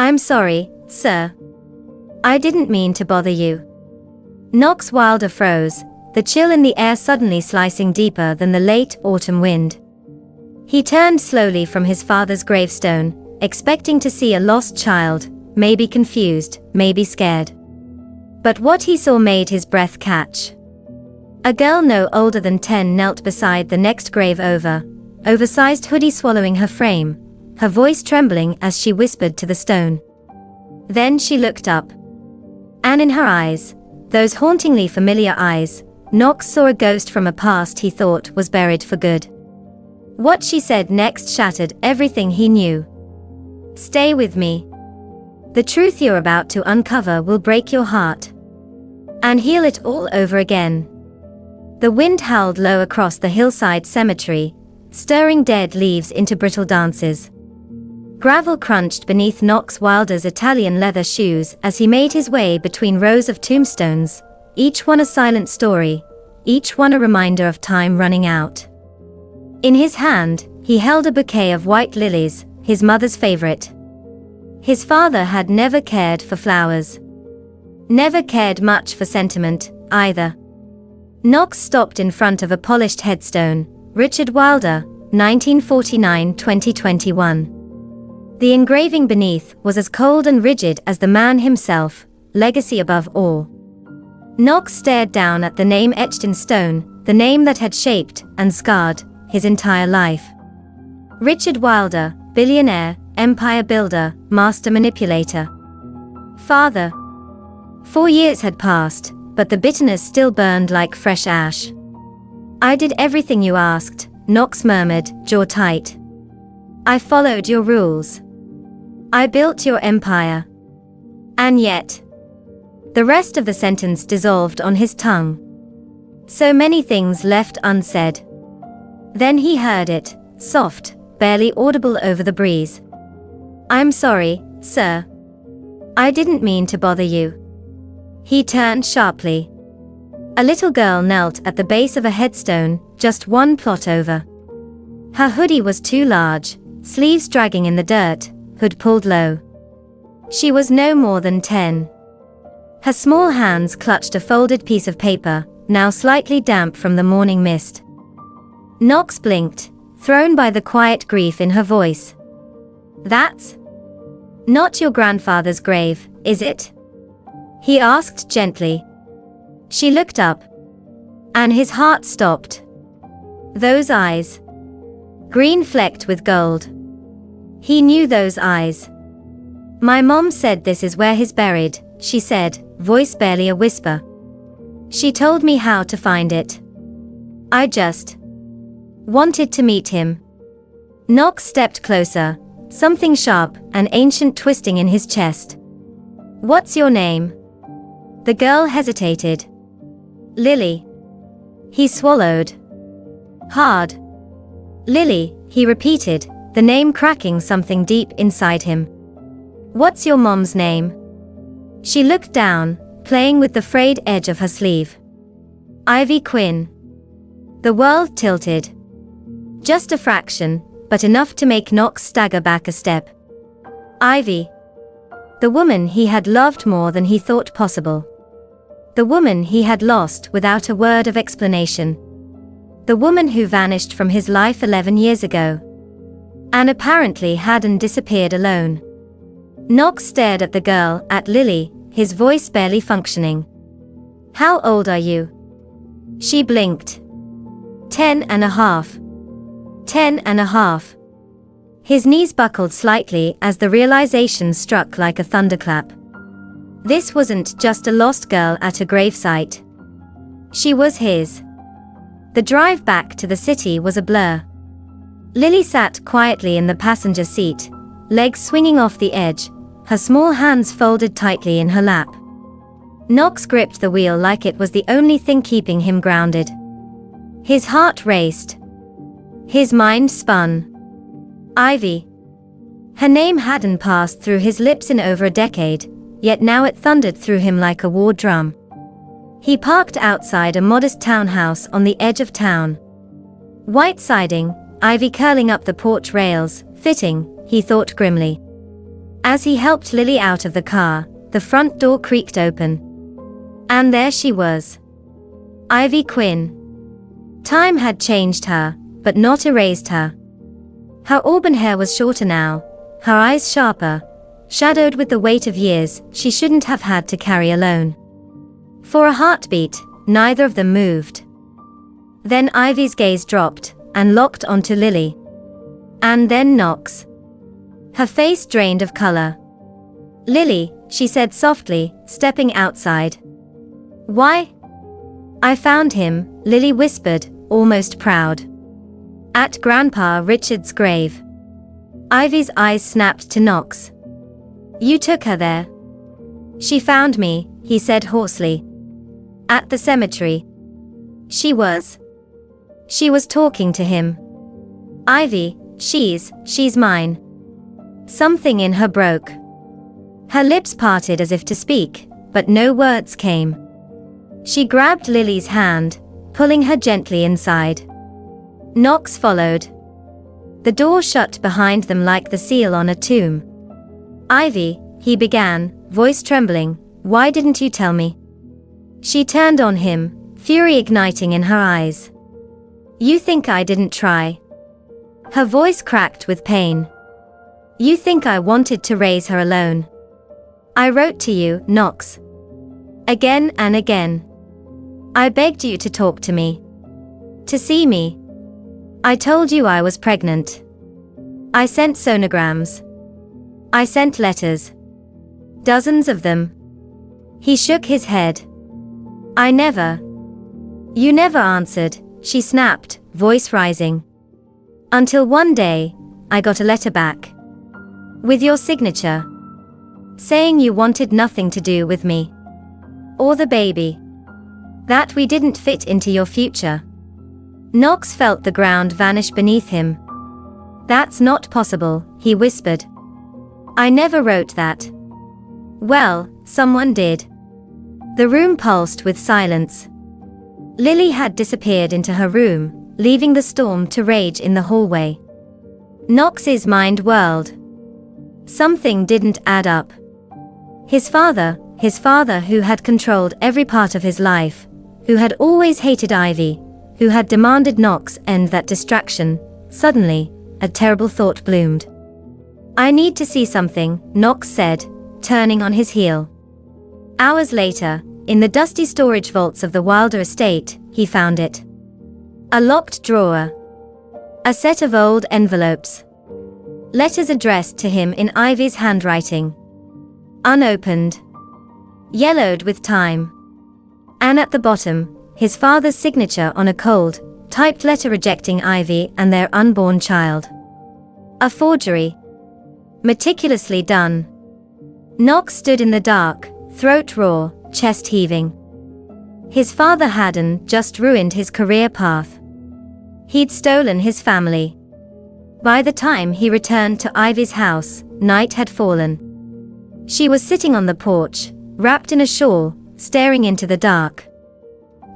I'm sorry, sir. I didn't mean to bother you. Knox Wilder froze, the chill in the air suddenly slicing deeper than the late autumn wind. He turned slowly from his father's gravestone, expecting to see a lost child, maybe confused, maybe scared. But what he saw made his breath catch. A girl no older than 10 knelt beside the next grave oversized hoodie swallowing her frame, her voice trembling as she whispered to the stone. Then she looked up. And in her eyes, those hauntingly familiar eyes, Knox saw a ghost from a past he thought was buried for good. What she said next shattered everything he knew. Stay with me. The truth you're about to uncover will break your heart. And heal it all over again. The wind howled low across the hillside cemetery, stirring dead leaves into brittle dances. Gravel crunched beneath Knox Wilder's Italian leather shoes as he made his way between rows of tombstones, each one a silent story, each one a reminder of time running out. In his hand, he held a bouquet of white lilies, his mother's favorite. His father had never cared for flowers. Never cared much for sentiment, either. Knox stopped in front of a polished headstone, Richard Wilder, 1949-2021. The engraving beneath was as cold and rigid as the man himself, legacy above all. Knox stared down at the name etched in stone, the name that had shaped and scarred his entire life. Richard Wilder, billionaire, empire builder, master manipulator. Father. 4 years had passed, but the bitterness still burned like fresh ash. I did everything you asked, Knox murmured, jaw tight. I followed your rules. I built your empire. And yet. The rest of the sentence dissolved on his tongue. So many things left unsaid. Then he heard it, soft, barely audible over the breeze. I'm sorry, sir. I didn't mean to bother you. He turned sharply. A little girl knelt at the base of a headstone, just one plot over. Her hoodie was too large, sleeves dragging in the dirt, hood pulled low. She was no more than 10. Her small hands clutched a folded piece of paper, now slightly damp from the morning mist. Knox blinked, thrown by the quiet grief in her voice. That's not your grandfather's grave, is it? He asked gently. She looked up. And his heart stopped. Those eyes. Green flecked with gold. He knew those eyes. My mom said this is where he's buried, she said, voice barely a whisper. She told me how to find it. I just wanted to meet him. Knox stepped closer, something sharp and ancient twisting in his chest. What's your name? The girl hesitated. Lily. He swallowed. Hard. Lily, he repeated, the name cracking something deep inside him. What's your mom's name? She looked down, playing with the frayed edge of her sleeve. Ivy Quinn. The world tilted. Just a fraction, but enough to make Knox stagger back a step. Ivy. The woman he had loved more than he thought possible. The woman he had lost without a word of explanation. The woman who vanished from his life 11 years ago. And apparently hadn't disappeared alone. Knox stared at the girl, at Lily, his voice barely functioning. How old are you? She blinked. 10 and a half. 10 and a half. His knees buckled slightly as the realization struck like a thunderclap. This wasn't just a lost girl at a gravesite. She was his. The drive back to the city was a blur. Lily sat quietly in the passenger seat, legs swinging off the edge, her small hands folded tightly in her lap. Knox gripped the wheel like it was the only thing keeping him grounded. His heart raced. His mind spun. Ivy. Her name hadn't passed through his lips in over a decade, yet now it thundered through him like a war drum. He parked outside a modest townhouse on the edge of town. White siding, ivy curling up the porch rails, fitting, he thought grimly. As he helped Lily out of the car, the front door creaked open. And there she was. Ivy Quinn. Time had changed her, but not erased her. Her auburn hair was shorter now, her eyes sharper, shadowed with the weight of years she shouldn't have had to carry alone. For a heartbeat, neither of them moved. Then Ivy's gaze dropped and locked onto Lily. And then Knox. Her face drained of color. "Lily," she said softly, stepping outside. "Why?" "I found him," Lily whispered, almost proud. "At Grandpa Richard's grave." Ivy's eyes snapped to Knox. "You took her there?" "She found me," he said hoarsely. "At the cemetery." She was talking to him. "Ivy, she's mine." Something in her broke. Her lips parted as if to speak, but no words came. She grabbed Lily's hand, pulling her gently inside. Knox followed. The door shut behind them like the seal on a tomb. "Ivy," he began, voice trembling, "why didn't you tell me?" She turned on him, fury igniting in her eyes. "You think I didn't try?" Her voice cracked with pain. "You think I wanted to raise her alone?" "I wrote to you, Knox. Again and again. I begged you to talk to me. To see me. I told you I was pregnant. I sent sonograms. I sent letters. Dozens of them." He shook his head. "I never." "You never answered," she snapped, voice rising. "Until one day, I got a letter back. With your signature. Saying you wanted nothing to do with me. Or the baby. That we didn't fit into your future." Knox felt the ground vanish beneath him. "That's not possible," he whispered. "I never wrote that." "Well, someone did." The room pulsed with silence. Lily had disappeared into her room, leaving the storm to rage in the hallway. Knox's mind whirled. Something didn't add up. His father who had controlled every part of his life, who had always hated Ivy, who had demanded Knox end that distraction, suddenly, a terrible thought bloomed. "I need to see something," Knox said, turning on his heel. Hours later, in the dusty storage vaults of the Wilder estate, he found it. A locked drawer. A set of old envelopes. Letters addressed to him in Ivy's handwriting. Unopened. Yellowed with time. And at the bottom, his father's signature on a cold, typed letter rejecting Ivy and their unborn child. A forgery. Meticulously done. Knox stood in the dark, throat raw, chest heaving. His father hadn't just ruined his career path. He'd stolen his family. By the time he returned to Ivy's house, night had fallen. She was sitting on the porch, wrapped in a shawl, staring into the dark.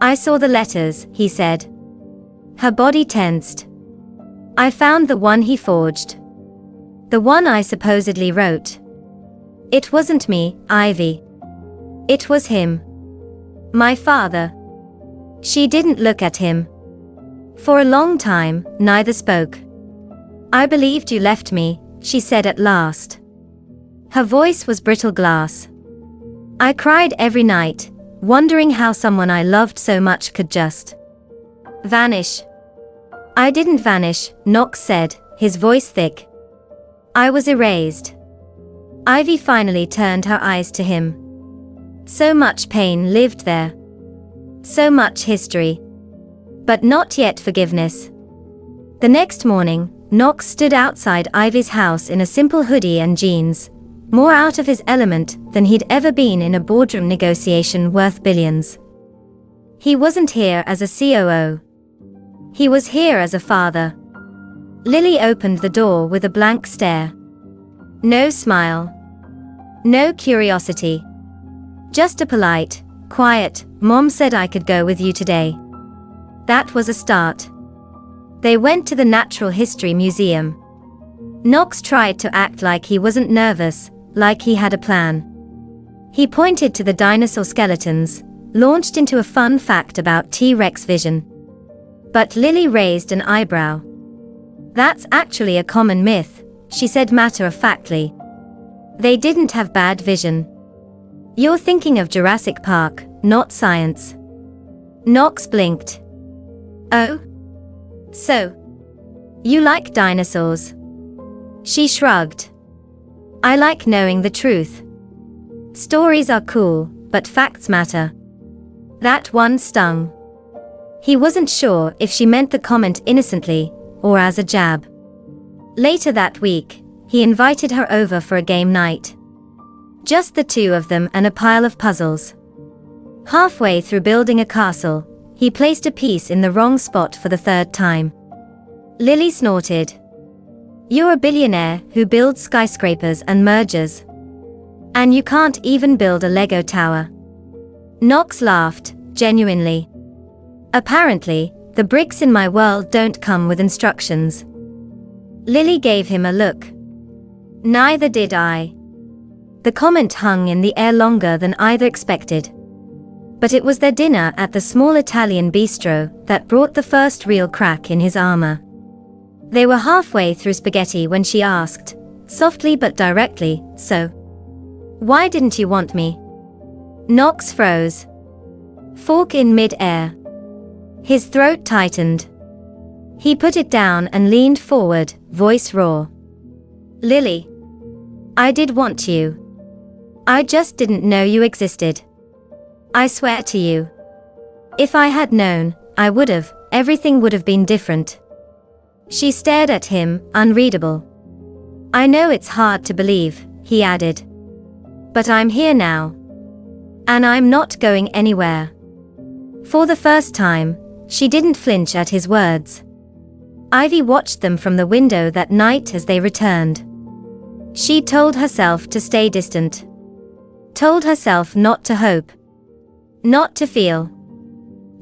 "I saw the letters," he said. Her body tensed. "I found the one he forged. The one I supposedly wrote. It wasn't me, Ivy. It was him. My father." She didn't look at him. For a long time, neither spoke. "I believed you left me," she said at last. Her voice was brittle glass. "I cried every night, wondering how someone I loved so much could just vanish." "I didn't vanish," Knox said, his voice thick. "I was erased." Ivy finally turned her eyes to him. So much pain lived there. So much history. But not yet forgiveness. The next morning, Knox stood outside Ivy's house in a simple hoodie and jeans, more out of his element than he'd ever been in a boardroom negotiation worth billions. He wasn't here as a COO. He was here as a father. Lily opened the door with a blank stare. No smile. No curiosity. Just a polite, quiet, "Mom said I could go with you today." That was a start. They went to the Natural History Museum. Knox tried to act like he wasn't nervous, like he had a plan. He pointed to the dinosaur skeletons, launched into a fun fact about T-Rex vision. But Lily raised an eyebrow. "That's actually a common myth," she said matter-of-factly. "They didn't have bad vision. You're thinking of Jurassic Park, not science." Knox blinked. "Oh? So? You like dinosaurs?" She shrugged. "I like knowing the truth. Stories are cool, but facts matter." That one stung. He wasn't sure if she meant the comment innocently, or as a jab. Later that week, he invited her over for a game night. Just the two of them and a pile of puzzles. Halfway through building a castle, he placed a piece in the wrong spot for the third time. Lily snorted. "You're a billionaire who builds skyscrapers and mergers. And you can't even build a Lego tower." Knox laughed, genuinely. "Apparently, the bricks in my world don't come with instructions." Lily gave him a look. "Neither did I." The comment hung in the air longer than either expected. But it was their dinner at the small Italian bistro that brought the first real crack in his armor. They were halfway through spaghetti when she asked, softly but directly, "So? Why didn't you want me?" Knox froze. Fork in mid-air. His throat tightened. He put it down and leaned forward, voice raw. "Lily. I did want you. I just didn't know you existed. I swear to you. If I had known, I would've, everything would've been different." She stared at him, unreadable. "I know it's hard to believe," he added. "But I'm here now. And I'm not going anywhere." For the first time, she didn't flinch at his words. Ivy watched them from the window that night as they returned. She told herself to stay distant. Told herself not to hope. Not to feel.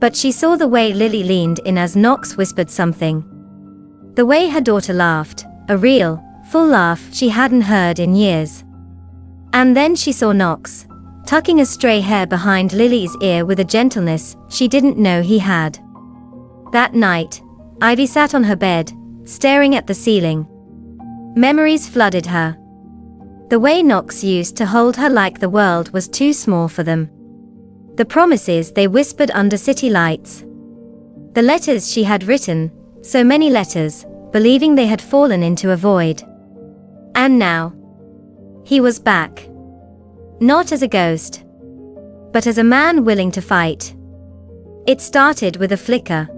But she saw the way Lily leaned in as Knox whispered something. The way her daughter laughed, a real, full laugh she hadn't heard in years. And then she saw Knox, tucking a stray hair behind Lily's ear with a gentleness she didn't know he had. That night, Ivy sat on her bed, staring at the ceiling. Memories flooded her. The way Knox used to hold her like the world was too small for them. The promises they whispered under city lights. The letters she had written, so many letters, believing they had fallen into a void. And now, he was back. Not as a ghost, but as a man willing to fight. It started with a flicker.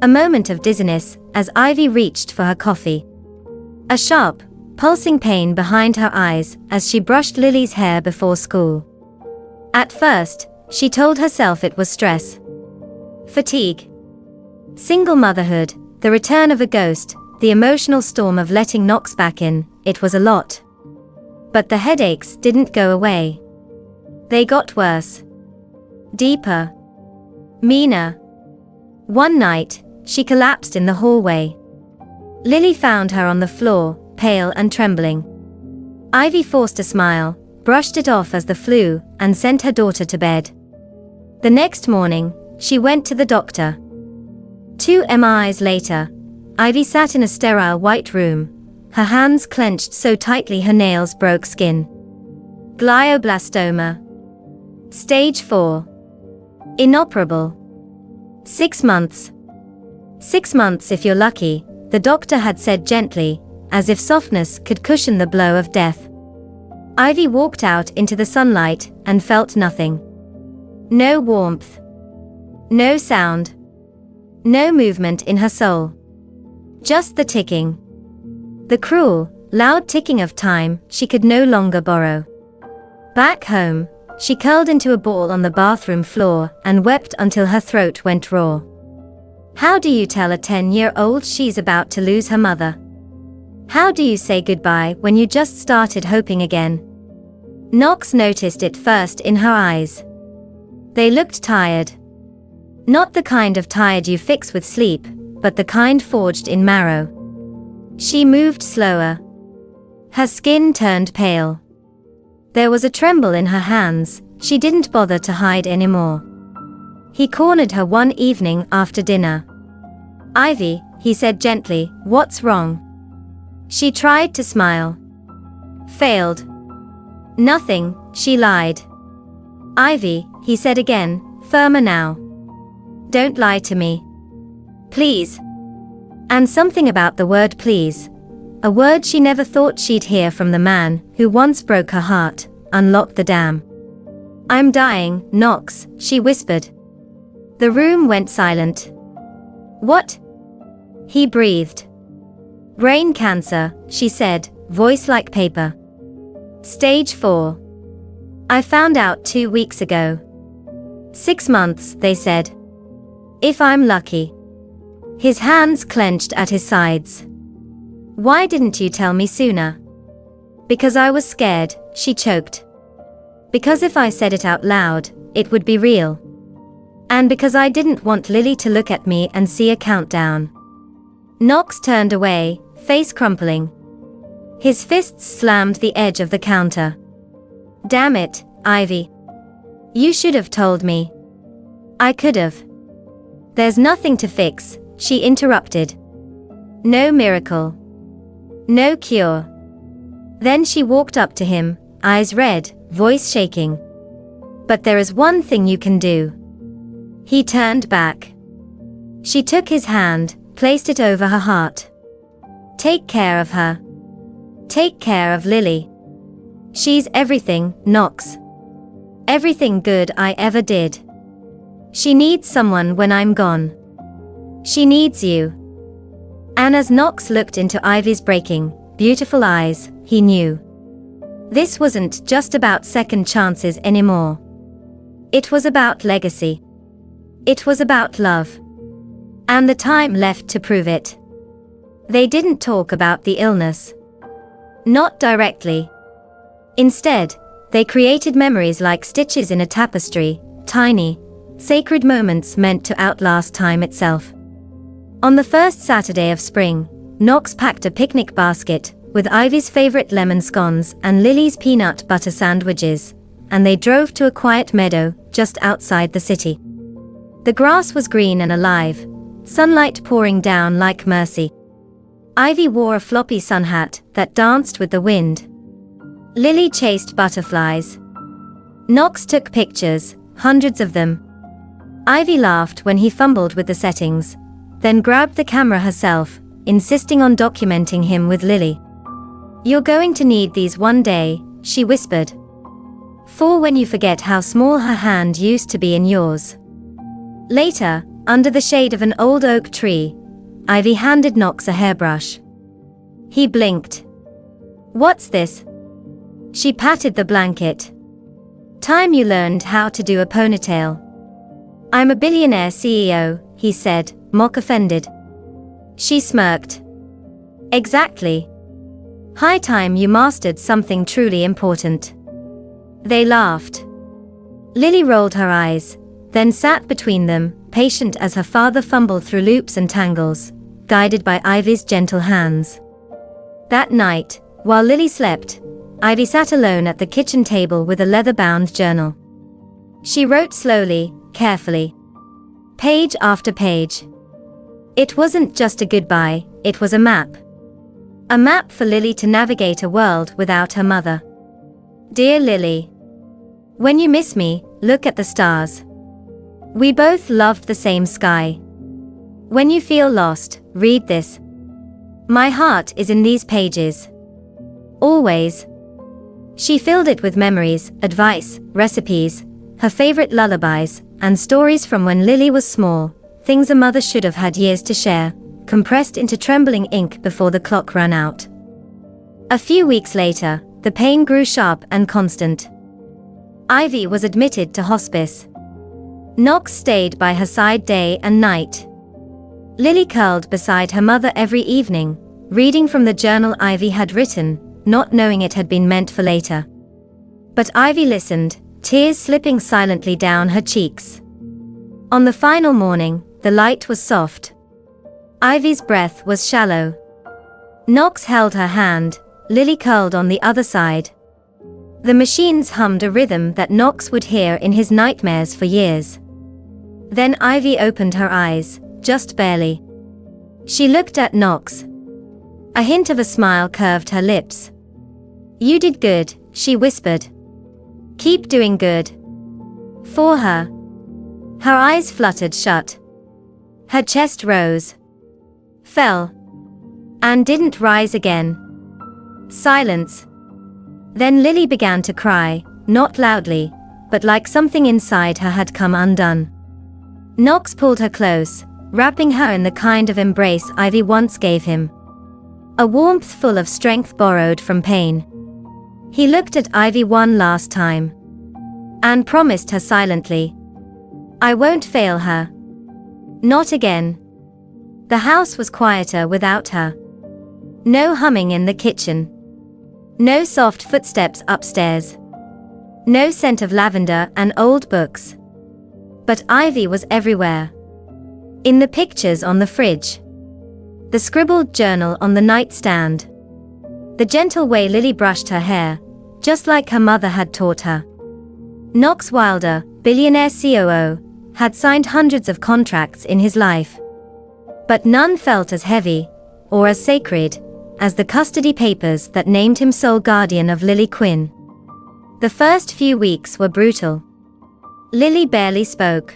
A moment of dizziness as Ivy reached for her coffee. A sharp, pulsing pain behind her eyes as she brushed Lily's hair before school. At first, she told herself it was stress. Fatigue. Single motherhood, the return of a ghost, the emotional storm of letting Knox back in, it was a lot. But the headaches didn't go away. They got worse. Deeper. Meaner. One night, she collapsed in the hallway. Lily found her on the floor, pale and trembling. Ivy forced a smile, brushed it off as the flu, and sent her daughter to bed. The next morning, she went to the doctor. 2 MRIs later, Ivy sat in a sterile white room, her hands clenched so tightly her nails broke skin. Glioblastoma. Stage 4. Inoperable. 6 months. 6 months if you're lucky, the doctor had said gently, as if softness could cushion the blow of death. Ivy walked out into the sunlight and felt nothing. No warmth. No sound. No movement in her soul. Just the ticking. The cruel, loud ticking of time she could no longer borrow. Back home, she curled into a ball on the bathroom floor and wept until her throat went raw. How do you tell a 10-year-old she's about to lose her mother? How do you say goodbye when you just started hoping again? Knox noticed it first in her eyes. They looked tired. Not the kind of tired you fix with sleep, but the kind forged in marrow. She moved slower. Her skin turned pale. There was a tremble in her hands. She didn't bother to hide anymore. He cornered her one evening after dinner. "Ivy," he said gently, "what's wrong?" She tried to smile. Failed. "Nothing," she lied. "Ivy," he said again, firmer now. "Don't lie to me. Please." And something about the word please, a word she never thought she'd hear from the man who once broke her heart, unlocked the dam. "I'm dying, Knox," she whispered. The room went silent. "What?" he breathed. "Brain cancer," she said, voice like paper. "Stage 4. I found out 2 weeks ago. 6 months, they said. If I'm lucky." His hands clenched at his sides. "Why didn't you tell me sooner?" "Because I was scared," she choked. "Because if I said it out loud, it would be real. And because I didn't want Lily to look at me and see a countdown." Knox turned away, face crumpling. His fists slammed the edge of the counter. "Damn it, Ivy. You should have told me." "I could have." "There's nothing to fix," she interrupted. "No miracle. No cure." Then she walked up to him, eyes red, voice shaking. "But there is one thing you can do." He turned back. She took his hand, placed it over her heart. "Take care of her. Take care of Lily. She's everything, Knox. Everything good I ever did. She needs someone when I'm gone. She needs you." And as Knox looked into Ivy's breaking, beautiful eyes, he knew. This wasn't just about second chances anymore. It was about legacy. It was about love. And the time left to prove it. They didn't talk about the illness. Not directly. Instead, they created memories like stitches in a tapestry, tiny, sacred moments meant to outlast time itself. On the first Saturday of spring, Knox packed a picnic basket with Ivy's favorite lemon scones and Lily's peanut butter sandwiches, and they drove to a quiet meadow just outside the city. The grass was green and alive, sunlight pouring down like mercy. Ivy wore a floppy sun hat that danced with the wind. Lily chased butterflies. Knox took pictures, hundreds of them. Ivy laughed when he fumbled with the settings, then grabbed the camera herself, insisting on documenting him with Lily. "You're going to need these one day," she whispered. "For when you forget how small her hand used to be in yours." Later, under the shade of an old oak tree, Ivy handed Knox a hairbrush. He blinked. "What's this?" She patted the blanket. "Time you learned how to do a ponytail." "I'm a billionaire CEO," he said, mock offended. She smirked. "Exactly. High time you mastered something truly important." They laughed. Lily rolled her eyes, then sat between them, patient as her father fumbled through loops and tangles, guided by Ivy's gentle hands. That night, while Lily slept, Ivy sat alone at the kitchen table with a leather-bound journal. She wrote slowly, carefully. Page after page. It wasn't just a goodbye, it was a map. A map for Lily to navigate a world without her mother. "Dear Lily. When you miss me, look at the stars. We both loved the same sky. When you feel lost, read this. My heart is in these pages. Always." She filled it with memories, advice, recipes, her favorite lullabies, and stories from when Lily was small, things a mother should have had years to share, compressed into trembling ink before the clock ran out. A few weeks later, the pain grew sharp and constant. Ivy was admitted to hospice. Knox stayed by her side day and night. Lily curled beside her mother every evening, reading from the journal Ivy had written, not knowing it had been meant for later. But Ivy listened, tears slipping silently down her cheeks. On the final morning, the light was soft. Ivy's breath was shallow. Knox held her hand, Lily curled on the other side. The machines hummed a rhythm that Knox would hear in his nightmares for years. Then Ivy opened her eyes, just barely. She looked at Knox. A hint of a smile curved her lips. "You did good," she whispered. "Keep doing good." For her. Her eyes fluttered shut. Her chest rose. Fell. And didn't rise again. Silence. Then Lily began to cry, not loudly, but like something inside her had come undone. Knox pulled her close, wrapping her in the kind of embrace Ivy once gave him. A warmth full of strength borrowed from pain. He looked at Ivy one last time. And promised her silently, "I won't fail her. Not again." The house was quieter without her. No humming in the kitchen. No soft footsteps upstairs. No scent of lavender and old books. But Ivy was everywhere. In the pictures on the fridge. The scribbled journal on the nightstand. The gentle way Lily brushed her hair, just like her mother had taught her. Knox Wilder, billionaire COO, had signed hundreds of contracts in his life. But none felt as heavy, or as sacred, as the custody papers that named him sole guardian of Lily Quinn. The first few weeks were brutal. Lily barely spoke.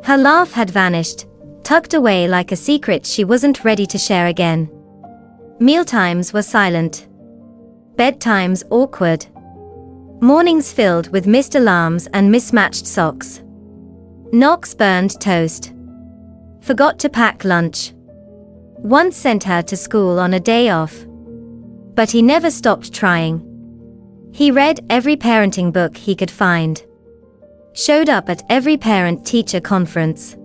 Her laugh had vanished, tucked away like a secret she wasn't ready to share again. Mealtimes were silent. Bedtimes awkward. Mornings filled with missed alarms and mismatched socks. Knox burned toast. Forgot to pack lunch. Once sent her to school on a day off. But he never stopped trying. He read every parenting book he could find. Showed up at every parent-teacher conference.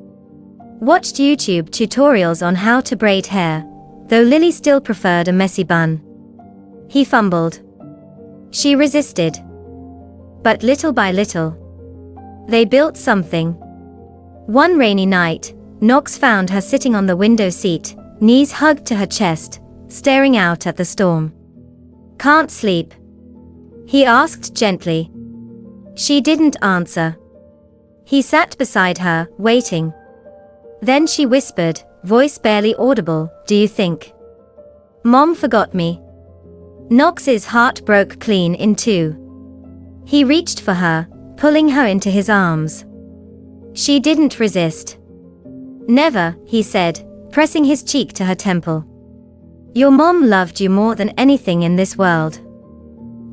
Watched YouTube tutorials on how to braid hair, though Lily still preferred a messy bun. He fumbled. She resisted. But little by little, they built something. One rainy night, Knox found her sitting on the window seat, knees hugged to her chest, staring out at the storm. "Can't sleep?" he asked gently. She didn't answer. He sat beside her, waiting. Then she whispered, voice barely audible, "Do you think Mom forgot me?" Knox's heart broke clean in two. He reached for her, pulling her into his arms. She didn't resist. "Never," he said, pressing his cheek to her temple. "Your mom loved you more than anything in this world.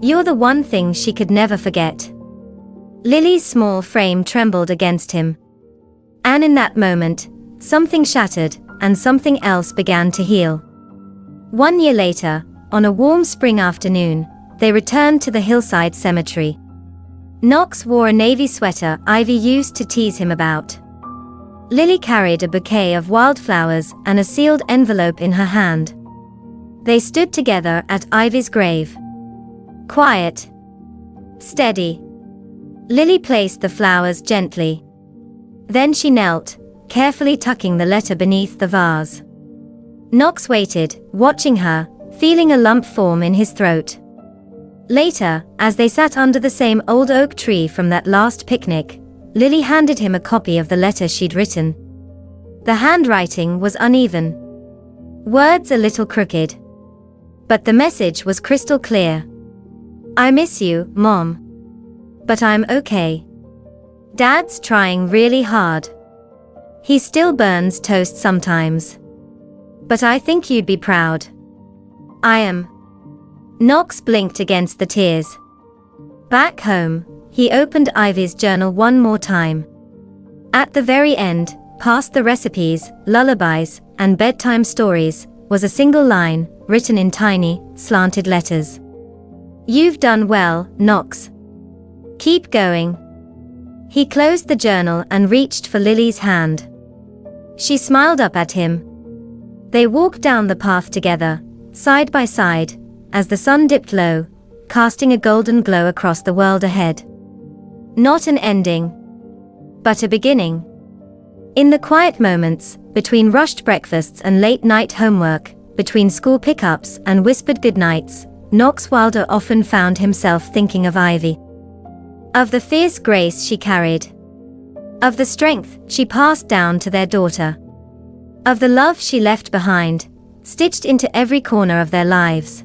You're the one thing she could never forget." Lily's small frame trembled against him. And in that moment, something shattered, and something else began to heal. 1 year later, on a warm spring afternoon, they returned to the hillside cemetery. Knox wore a navy sweater Ivy used to tease him about. Lily carried a bouquet of wildflowers and a sealed envelope in her hand. They stood together at Ivy's grave. Quiet. Steady. Lily placed the flowers gently. Then she knelt, carefully tucking the letter beneath the vase. Knox waited, watching her, feeling a lump form in his throat. Later, as they sat under the same old oak tree from that last picnic, Lily handed him a copy of the letter she'd written. The handwriting was uneven. Words a little crooked. But the message was crystal clear. "I miss you, Mom. But I'm okay. Dad's trying really hard. He still burns toast sometimes. But I think you'd be proud. I am." Knox blinked against the tears. Back home, he opened Ivy's journal one more time. At the very end, past the recipes, lullabies, and bedtime stories, was a single line, written in tiny, slanted letters. "You've done well, Knox. Keep going." He closed the journal and reached for Lily's hand. She smiled up at him. They walked down the path together, side by side, as the sun dipped low, casting a golden glow across the world ahead. Not an ending, but a beginning. In the quiet moments, between rushed breakfasts and late-night homework, between school pickups and whispered goodnights, Knox Wilder often found himself thinking of Ivy. Of the fierce grace she carried. Of the strength she passed down to their daughter. Of the love she left behind, stitched into every corner of their lives.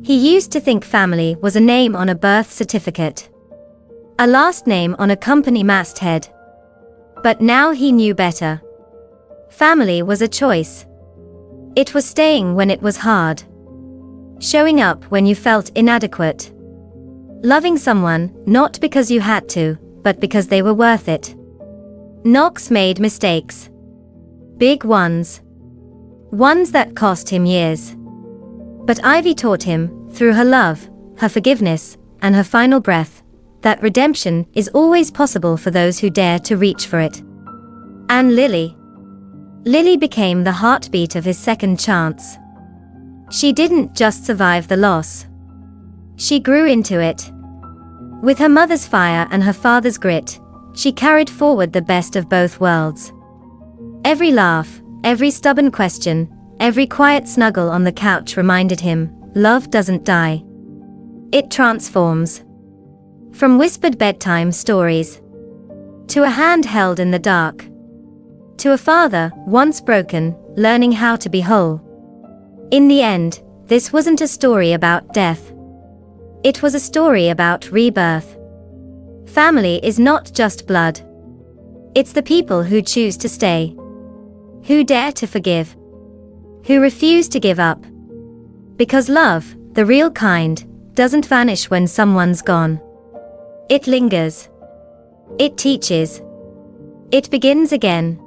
He used to think family was a name on a birth certificate. A last name on a company masthead. But now he knew better. Family was a choice. It was staying when it was hard. Showing up when you felt inadequate. Loving someone, not because you had to, but because they were worth it. Knox made mistakes. Big ones. Ones that cost him years. But Ivy taught him, through her love, her forgiveness, and her final breath, that redemption is always possible for those who dare to reach for it. And Lily. Lily became the heartbeat of his second chance. She didn't just survive the loss. She grew into it. With her mother's fire and her father's grit, she carried forward the best of both worlds. Every laugh, every stubborn question, every quiet snuggle on the couch reminded him, love doesn't die. It transforms. From whispered bedtime stories, to a hand held in the dark, to a father, once broken, learning how to be whole. In the end, this wasn't a story about death. It was a story about rebirth. Family is not just blood. It's the people who choose to stay. Who dare to forgive. Who refuse to give up. Because love, the real kind, doesn't vanish when someone's gone. It lingers. It teaches. It begins again.